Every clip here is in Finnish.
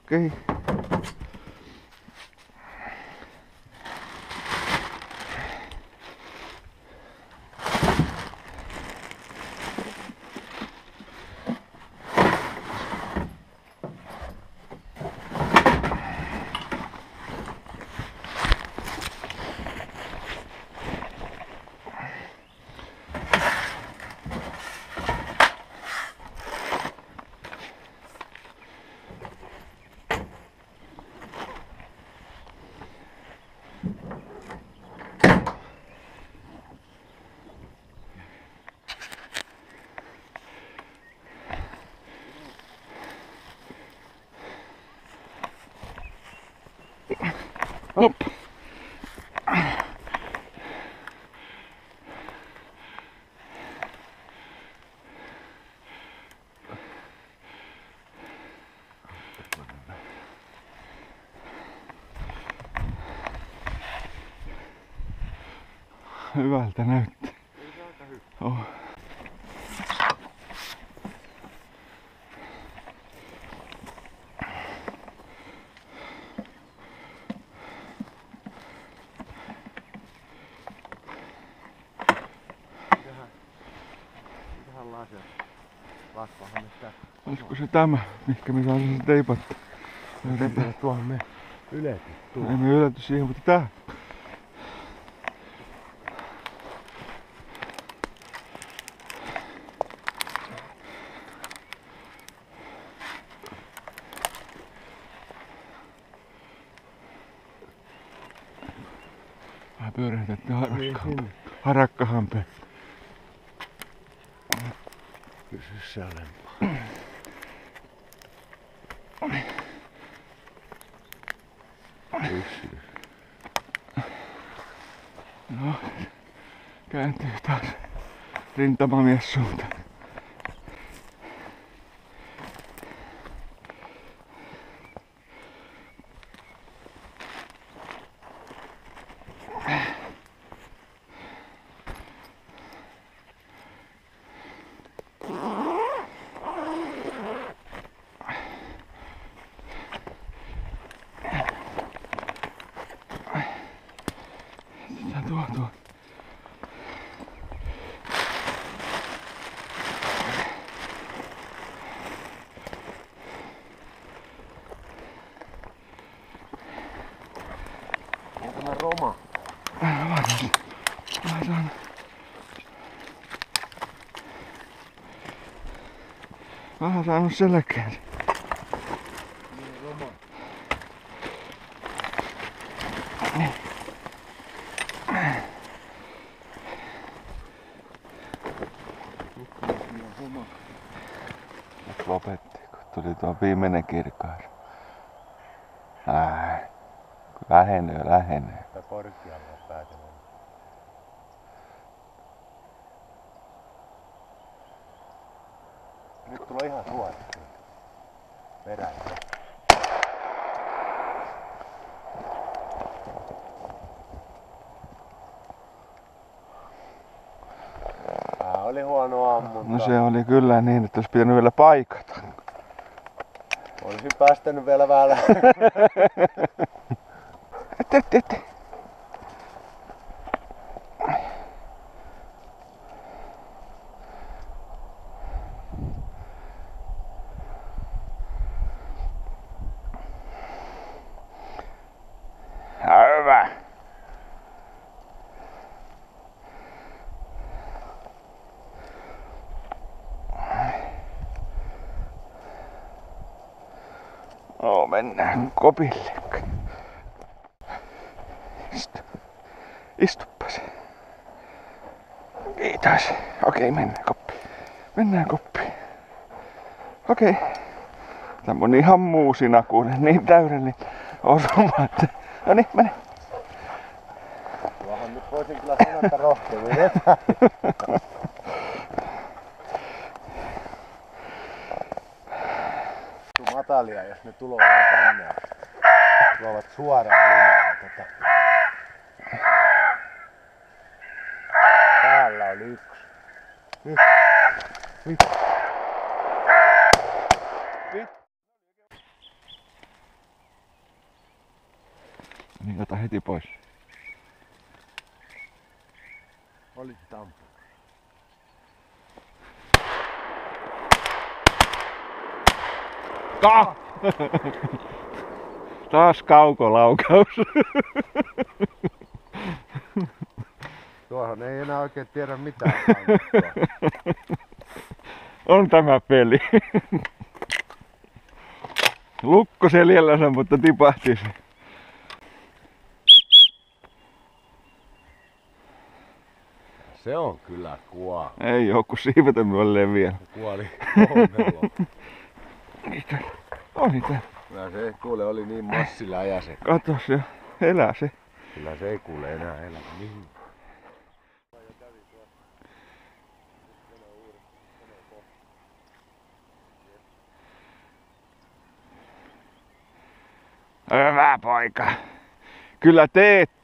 Okei. Hop. Hyvältä näyttää. Oh. Olisiko se tämä, mihinkä me saadaan se teipattu? Tuohon me ylety. Ei me ylety siihen, mutta tää. Vähän pyörähdetty harakkahampeen. Pysy se alempaa. Pysy. No, kääntyy taas rintamamies suuntaan. Tuo. On tämä roma. Laitetaan. Vähän saanut selkään. Niin roma. Nyt lopetti, kun tuli tuo viimeinen kirkkaus. Lähenee. Tää korkealla päätellä. Nyt tulee ihan suorasti. Perällä. Oli huono ammunta. No se oli kyllä niin, että olisi pitänyt vielä paikata. Olisin päästänyt vielä vähän. Et. Hyvä. No, mennään kopille. Istuppas. Kiitos. Okei, mennään koppiin. Okei. Tämä on ihan muusinakuinen, niin täydellinen osuma, että... No niin, mene. Tuohon nyt voisin kyllä sanoa, että rohkeammin vetää. Matalia, jos ne tulee vaan tänne. Tuovat suoraan linjaa. Täällä oli yksi. Nyt. Niin ota heti pois. Olit tampu. Taas kaukolaukaus. Tuohon ei enää oikein tiedä mitään. On tämä peli. Lukko seljellänsä, mutta tipahti se. Se on kyllä kuoli. Ei oo, kun siivetämölleen vielä. Kuoli kohdella. Mitä? Oli tää. Kyllä se kuule oli niin massiläjä se. Katos ja elää se. Kyllä se ei kuule enää elä. Mihin? Hyvä poika. Kyllä teette.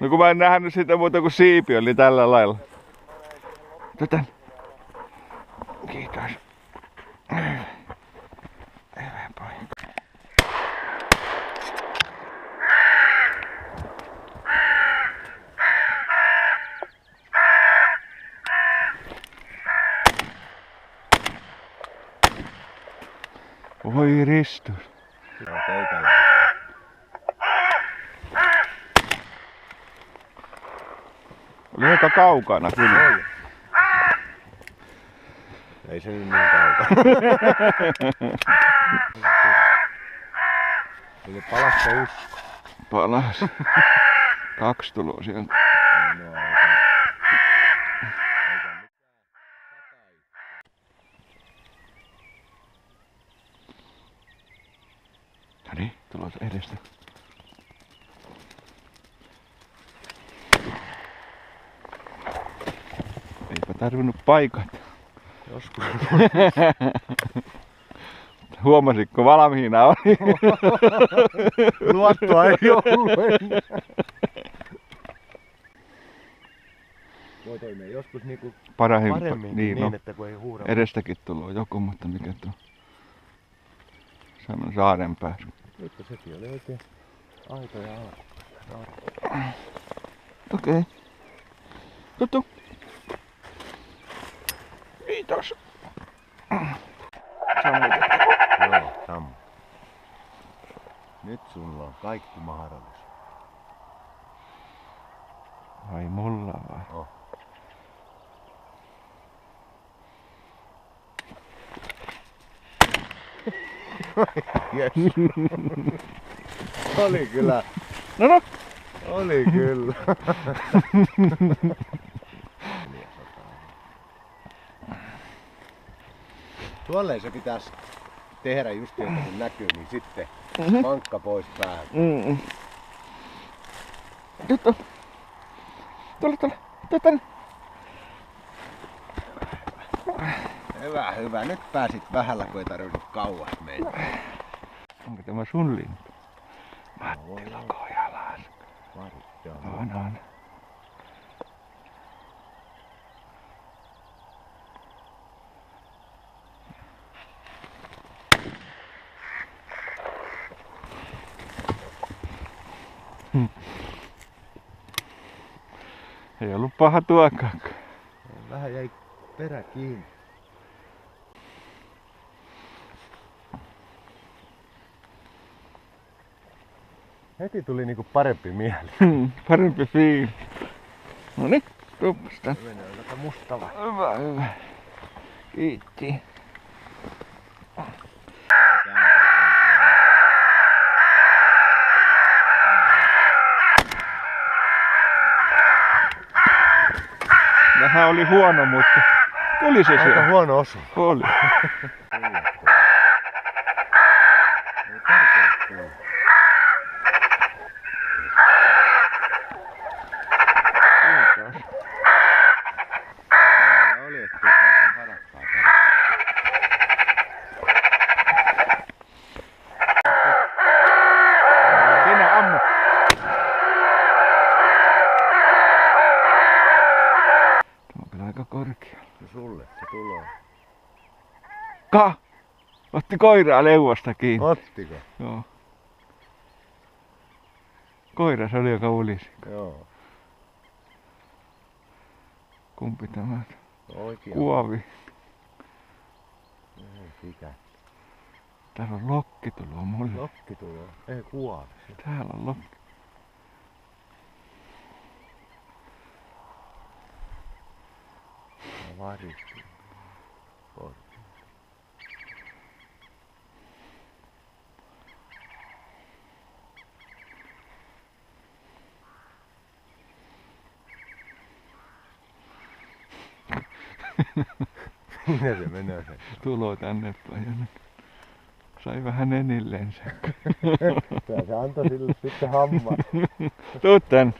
No kun mä en nähnyt sitä muuta kuin siipi oli tällä lailla. Tän. Kiitos. Hyvä poika. Voi Ristus. Kyllä teikällä. Oli aika kaukana kyllä. Oli. Ei se nyt niin kaukana. Eli palasta usko. Palas. 2 tuloa sieltä. No, Noniin, tulos edestä. Eipä tarvinnut paikat. joskus. Huomasitko valmiina oli? Luottoa ei ollut enää. Voi mennä joskus niinku paremmin niin että kun ei huuda. Edestäkin tulee joku, mutta mikä tuo? Semmoinen saaren päässä. Nyt sekin oli oikein aito ja alku. Okei. Tuttu. Kiitos. Sammutettu. Joo, Sammu. Nyt sulla on kaikki mahdollisuus. Ai mulla vai? Oh. Yes. Oli kyllä. No. Oli kyllä. Tuolleen se pitäisi tehdä just että kun näkyy, niin sitten pankka pois päältä. Tuttu. Tule. Tuu tänne. Hyvä, hyvä. Nyt pääsit vähällä, kun ei tarvinnut kauas mennä. Onko tämä sun lintu? Matti Lokojalas. On. Ei ollut paha tuokaan. Vähän jäi perä kiinni. Heti tuli niinku parempi mieli. Parempi fiilis. Noniin, tuppasta. Mene aika mustava. Hyvä. Kiitti. Vähän oli huono, mutta tuli se siellä. Aika huono osu. Oli. Ei tärkeä kuulu. Kiitos. Täällä oli, ettei päässyt harakkaa tänne. Sinä ammu. Tämä on kyllä aika korkea. No sulle se tulee. Otti koiraa leuasta kiinni. Ottiko? Joo. Koira se oli, joka ulisi. Joo. Kumpi tämä? Oikea. Kuovi. Ei sitä. Täällä on lokki tullut mulle. Lokki tulee. Ei kuovi. Täällä on lokki. Varistuu. Minne se menee se? Tuloo tänne päin ja nyt sai vähän enillensä. Kyllä se antoi sille sitten hammaa. Tuu tän.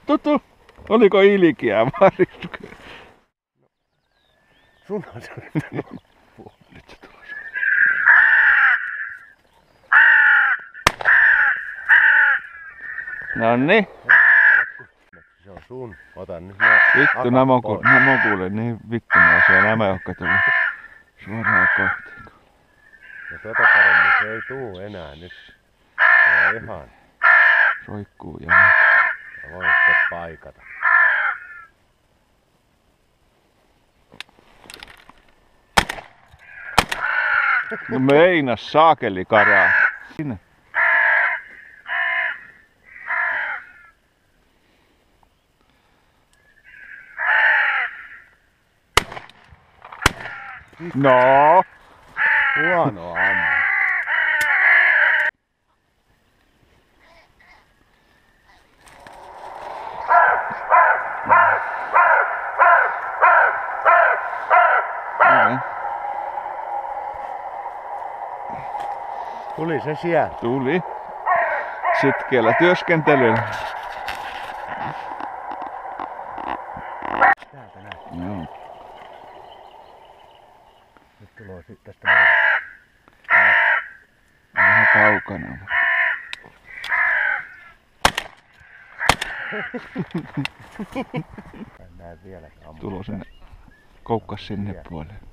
Tutu! Oliko ilkiä Maristu? Sun on se. Nyt se tulee. Nonni. Se on sun. Ota nyt Vittu, nämä kuule niin vittumaisia nämä, jotka tuli suoraan kohti. Ja tota paremmin se ei tuu enää nyt. Se on ihan. Roikkuu ja Mä voin sitten paikata. no meinas saakeli karaa. Sinne. No. Huono ammu. Okay. Tuli se siellä. Tuli. Sitkeällä työskentelyllä. Täältä näin. Joo. Nyt tulee sitten tästä meren. Vähän kaukana. Näin vielä se ammu. Tulo sinne. Koukkas sinne puolelle.